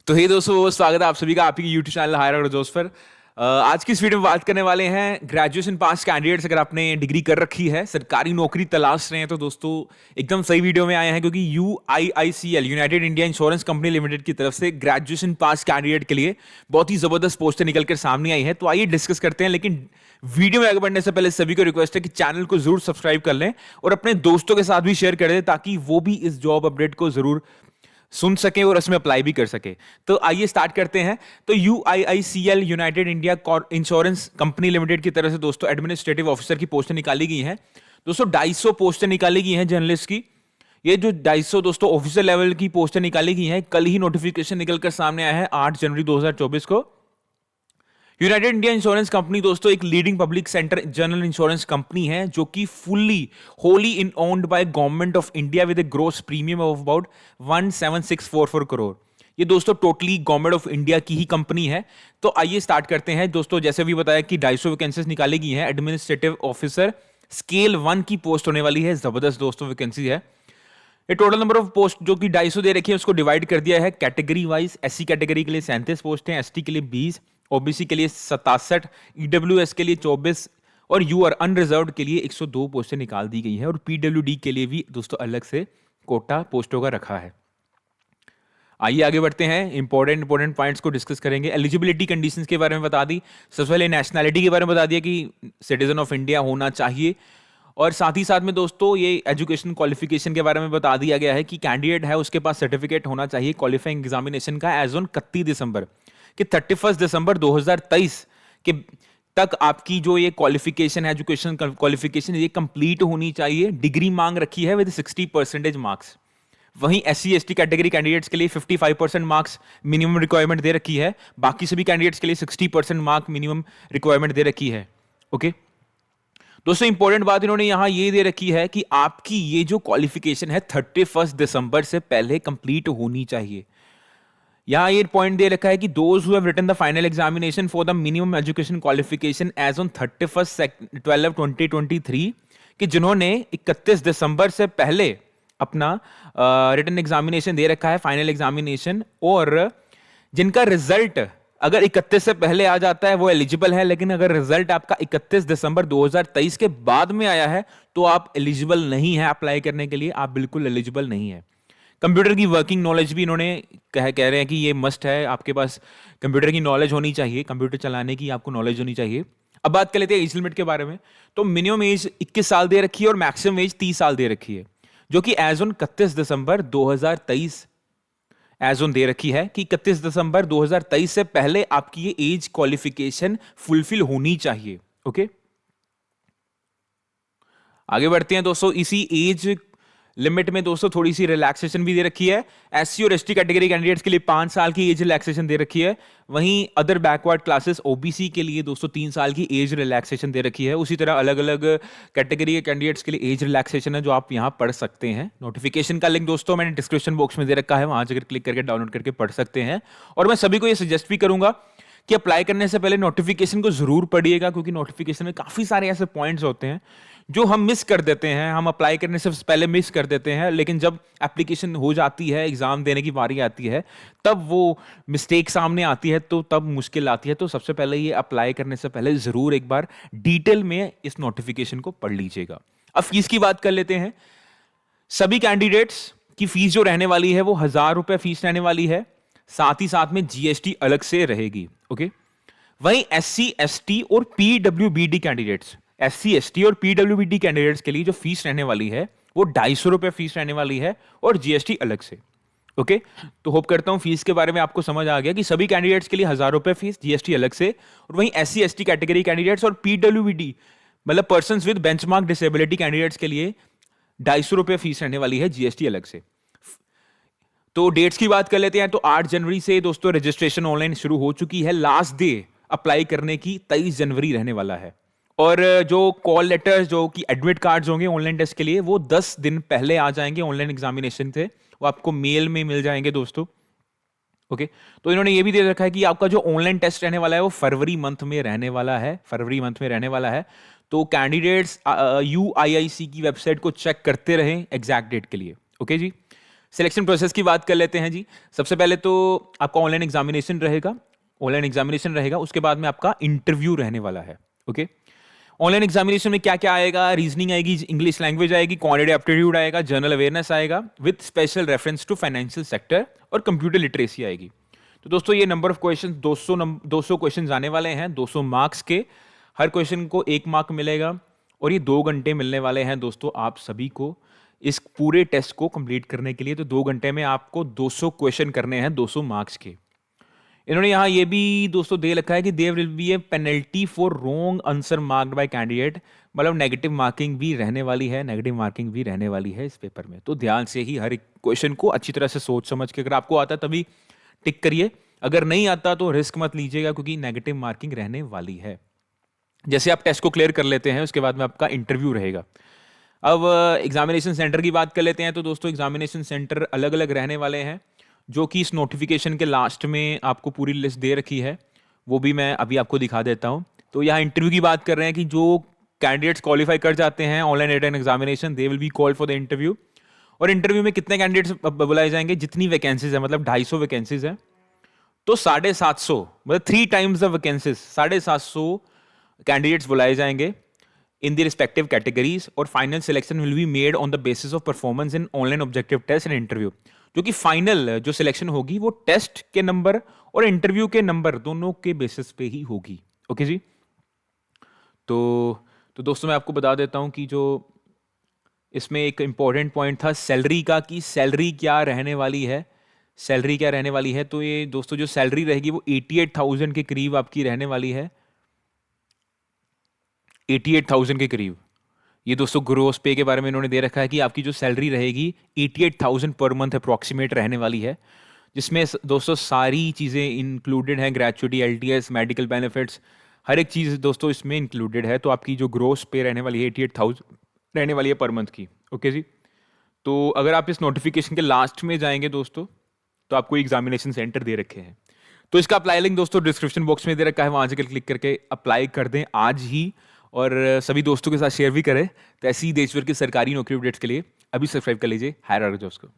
तो हे दोस्तों, स्वागत है आप सभी का आपकी यूट्यूब चैनल हायर जोश पर। आज की इस वीडियो में बात करने वाले हैं ग्रेजुएशन पास कैंडिडेट्स। अगर आपने डिग्री कर रखी है, सरकारी नौकरी तलाश रहे हैं, तो दोस्तों एकदम सही वीडियो में आए हैं, क्योंकि UIICL United India insurance company limited की तरफ से ग्रेजुएशन पास कैंडिडेट के लिए बहुत ही जबरदस्त पोस्टें निकलकर सामने आई है। तो आइए डिस्कस करते हैं, लेकिन वीडियो में आगे बढ़ने से पहले सभी को रिक्वेस्ट है कि चैनल को जरूर सब्सक्राइब कर लें और अपने दोस्तों के साथ भी शेयर कर दें, ताकि वो भी इस जॉब अपडेट को जरूर सुन सके और उसमें अप्लाई भी कर सके। तो आइए स्टार्ट करते हैं। तो UIICL United India insurance company limited की तरफ से दोस्तों एडमिनिस्ट्रेटिव ऑफिसर की पोस्टें निकाली गई हैं। दोस्तों 250 पोस्टें निकाली गई हैं जर्नलिस्ट की। ये जो 250 दोस्तों ऑफिसर लेवल की पोस्टें निकाली गई हैं, कल ही नोटिफिकेशन निकलकर सामने आया है 8 जनवरी 2024 को। यूनाइटेड इंडिया इंश्योरेंस कंपनी दोस्तों एक leading public sector general insurance company है, जो कि fully wholly in owned by government of India with a gross premium of about 17644 crore. ये दोस्तों टोटली गवर्नमेंट ऑफ इंडिया की ही कंपनी है। तो आइए स्टार्ट करते हैं दोस्तों। जैसे भी बताया कि 250 वैकेंसीज निकाली गई हैं। एडमिनिस्ट्रेटिव ऑफिसर स्केल 1 की पोस्ट होने वाली है। जबरदस्त दोस्तों वैकेंसी है। ये टोटल नंबर ऑफ पोस्ट जो कि 250 दे रखी है, उसको डिवाइड कर दिया है कैटेगरी वाइज। SC कैटेगरी के लिए 37 पोस्ट हैं, ST के लिए 20, OBC के लिए 67, EWS के लिए 24 और यूआर अनरिजर्व्ड के लिए 102 पोस्टें निकाल दी गई हैं। और PWD के लिए भी दोस्तों अलग से कोटा पोस्टों का रखा है। आइए आगे बढ़ते हैं, इंपॉर्टेंट पॉइंट्स को डिस्कस करेंगे। एलिजिबिलिटी कंडीशंस के बारे में बता दी। सबसे पहले नेशनैलिटी के बारे में बता दिया कि सिटीजन ऑफ इंडिया होना चाहिए, और साथ ही साथ में दोस्तों ये एजुकेशन क्वालिफिकेशन के बारे में बता दिया गया है कि कैंडिडेट है उसके पास सर्टिफिकेट होना चाहिए क्वालिफाइंग एग्जामिनेशन का एज ऑन 31 दिसंबर कि 31 दिसंबर 2023 के तक आपकी जो ये क्वालिफिकेशन है, एजुकेशन क्वालिफिकेशन, ये कंप्लीट होनी चाहिए। डिग्री मांग रखी है विद 60% मार्क्स। वहीं SC ST कैटेगरी कैंडिडेट्स के लिए 55% मार्क्स मिनिमम रिक्वायरमेंट दे रखी है। बाकी सभी कैंडिडेट्स के लिए 60% मार्क मिनिमम रिक्वायरमेंट दे रखी है। ओके दोस्तों, इंपॉर्टेंट बात इन्होंने यहां ये दे रखी है कि आपकी ये जो क्वालिफिकेशन है 31 दिसंबर से पहले कंप्लीट होनी चाहिए। यहां ये पॉइंट दे रखा है कि those who have written the final examination for the minimum education qualification as on 31/12/2023 कि जिन्होंने 31 दिसंबर से पहले अपना रिटन एग्जामिनेशन दे रखा है, फाइनल एग्जामिनेशन, और जिनका रिजल्ट अगर 31 से पहले आ जाता है वो एलिजिबल है। लेकिन अगर रिजल्ट आपका 31 दिसंबर 2023 के बाद में आया है तो आप एलिजिबल नहीं है अप्लाई करने के लिए, आप बिल्कुल एलिजिबल नहीं है। कंप्यूटर की वर्किंग नॉलेज भी इन्होंने कह रहे हैं कि ये मस्ट है, आपके पास कंप्यूटर की नॉलेज होनी चाहिए, कंप्यूटर चलाने की आपको नॉलेज होनी चाहिए। अब बात कर लेते हैं एज लिमिट के बारे में। तो मिनिमम एज 21 साल दे रखी है और मैक्सिमम एज 30 साल दे रखी है, जो कि एज ऑन 31 दिसंबर 2023 एज ऑन दे रखी है कि 31 दिसंबर 2023 से पहले आपकी ये एज क्वालिफिकेशन फुलफिल होनी चाहिए। ओके, आगे बढ़ते हैं दोस्तों। इसी एज लिमिट में दोस्तों थोड़ी सी रिलैक्सेशन भी दे रखी है। SC और ST कैटेगरी कैंडिडेट्स के लिए 5 साल की एज रिलैक्सेशन दे रखी है। वहीं अदर बैकवर्ड क्लासेस OBC के लिए दोस्तों 3 साल की एज रिलैक्सेशन दे रखी है। उसी तरह अलग अलग कैटेगरी के कैंडिडेट्स के लिए एज रिलैक्सेशन है, जो आप यहां पढ़ सकते हैं। नोटिफिकेशन का लिंक दोस्तों मैंने डिस्क्रिप्शन बॉक्स में दे रखा है, वहां जाकर क्लिक करके डाउनलोड करके पढ़ सकते हैं। और मैं सभी को यह सजेस्ट भी करूंगा कि अप्लाई करने से पहले नोटिफिकेशन को जरूर पढ़िएगा, क्योंकि नोटिफिकेशन में काफी सारे ऐसे पॉइंट्स होते हैं जो हम मिस कर देते हैं, हम अप्लाई करने से पहले मिस कर देते हैं, लेकिन जब एप्लीकेशन हो जाती है, एग्जाम देने की बारी आती है, तब वो मिस्टेक सामने आती है, तो तब मुश्किल आती है। तो सबसे पहले ये अप्लाई करने से पहले जरूर एक बार डिटेल में इस नोटिफिकेशन को पढ़ लीजिएगा। अब फीस की बात कर लेते हैं। सभी कैंडिडेट्स की फीस जो रहने वाली है वो 1000 रुपए फीस रहने वाली है, साथ ही साथ में GST अलग से रहेगी। ओके, वहीं SC ST और PWBD कैंडिडेट्स, SC ST और PWBD कैंडिडेट्स के लिए जो फीस रहने वाली है वो 250 रुपए फीस रहने वाली है और GST अलग से। ओके, तो होप करता हूं फीस के बारे में आपको समझ आ गया कि सभी कैंडिडेट्स के लिए 1000 रुपए फीस, GST अलग से। और वहीं SC ST कैटेगरी कैंडिडेट्स और PWBD मतलब person with benchmark disability candidates के लिए 250 रुपए फीस रहने वाली है, GST अलग से। तो डेट्स की बात कर लेते हैं। तो 8 जनवरी से दोस्तों रजिस्ट्रेशन ऑनलाइन शुरू हो चुकी है। लास्ट डे अप्लाई करने की 23 जनवरी रहने वाला है। और जो कॉल लेटर्स, जो कि एडमिट कार्ड्स होंगे ऑनलाइन टेस्ट के लिए, वो 10 दिन पहले आ जाएंगे ऑनलाइन एग्जामिनेशन से, वो आपको मेल में मिल जाएंगे दोस्तों। ओके, तो इन्होंने ये भी दे रखा है कि आपका जो ऑनलाइन टेस्ट रहने वाला है वो फरवरी मंथ में रहने वाला है। तो कैंडिडेट्स UIIC की वेबसाइट को चेक करते रहें एग्जैक्ट डेट के लिए। ओके जी, सिलेक्शन प्रोसेस की बात कर लेते हैं जी। सबसे पहले तो आपका ऑनलाइन एग्जामिनेशन रहेगा, उसके बाद में आपका इंटरव्यू रहने वाला है। ओके, ऑनलाइन एग्जामिनेशन में क्या क्या आएगा? रीजनिंग आएगी, इंग्लिश लैंग्वेज आएगी, क्वांटिटेटिव एप्टीट्यूड आएगा, जनरल अवेयरनेस आएगा with special reference to financial sector, और कंप्यूटर लिटरेसी आएगी। तो दोस्तों ये नंबर ऑफ क्वेश्चन 200 क्वेश्चन आने वाले हैं, 200 मार्क्स के। हर क्वेश्चन को 1 मार्क मिलेगा और ये 2 घंटे मिलने वाले हैं दोस्तों आप सभी को इस पूरे टेस्ट को कंप्लीट करने के लिए। तो 2 घंटे में आपको 200 क्वेश्चन करने हैं 200 मार्क्स के। इन्होंने यहाँ ये भी दोस्तों दे रखा है कि there will be a penalty for wrong answer marked by candidate, मतलब नेगेटिव मार्किंग भी रहने वाली है इस पेपर में। तो ध्यान से ही हर एक क्वेश्चन को अच्छी तरह से सोच समझ के, अगर आपको आता तभी टिक करिए, अगर नहीं आता तो रिस्क मत लीजिएगा क्योंकि नेगेटिव मार्किंग रहने वाली है। जैसे आप टेस्ट को क्लियर कर लेते हैं उसके बाद में आपका इंटरव्यू रहेगा। अब एग्जामिनेशन सेंटर की बात कर लेते हैं। तो दोस्तों एग्जामिनेशन सेंटर अलग अलग रहने वाले हैं, जो कि इस नोटिफिकेशन के लास्ट में आपको पूरी लिस्ट दे रखी है, वो भी मैं अभी आपको दिखा देता हूँ। तो यहाँ इंटरव्यू की बात कर रहे हैं कि जो कैंडिडेट्स क्वालिफाई कर जाते हैं online written examination, they will be called for the interview. और इंटरव्यू में कितने कैंडिडेट्स बुलाए जाएंगे? जितनी वैकेंसीज है, मतलब 250 वैकेंसीज है, तो 750, मतलब 3 टाइम्स द वैकेंसीज, 750 कैंडिडेट्स बुलाए जाएंगे इन द रिस्पेक्टिव कैटेगरीज, और final selection will be made on the basis of performance in online objective test and interview. जो कि फाइनल जो सिलेक्शन होगी वो टेस्ट के नंबर और इंटरव्यू के नंबर दोनों के बेसिस पे ही होगी। ओके जी। तो दोस्तों मैं आपको बता देता हूं कि जो इसमें एक इंपॉर्टेंट पॉइंट था सैलरी का, कि सैलरी क्या रहने वाली है। तो ये दोस्तों जो सैलरी रहेगी वो 88,000 के करीब आपकी रहने वाली है, 88,000 के करीब। ये दोस्तों ग्रोस पे के बारे में इन्होंने दे रखा है कि आपकी जो सैलरी रहेगी 88,000 पर मंथ अप्रॉक्सीमेट रहने वाली है, जिसमें दोस्तों सारी चीज़ें इंक्लूडेड हैं, ग्रेचुइटी, एलटीएस, मेडिकल बेनिफिट्स, हर एक चीज़ दोस्तों इसमें इंक्लूडेड है। तो आपकी जो ग्रोस पे रहने वाली है 88,000 रहने वाली है पर मंथ की। ओके जी। तो अगर आप इस नोटिफिकेशन के लास्ट में जाएंगे दोस्तों तो आपको एग्जामिनेशन सेंटर दे रखे हैं। तो इसका अप्लाई लिंक दोस्तों डिस्क्रिप्शन बॉक्स में दे रखा है, वहां से क्लिक करके अप्लाई कर दें आज ही, और सभी दोस्तों के साथ शेयर भी करें। तो ऐसी ही देश भर की सरकारी नौकरी अपडेट्स के लिए अभी सब्सक्राइब कर लीजिए हायर जॉब्स को।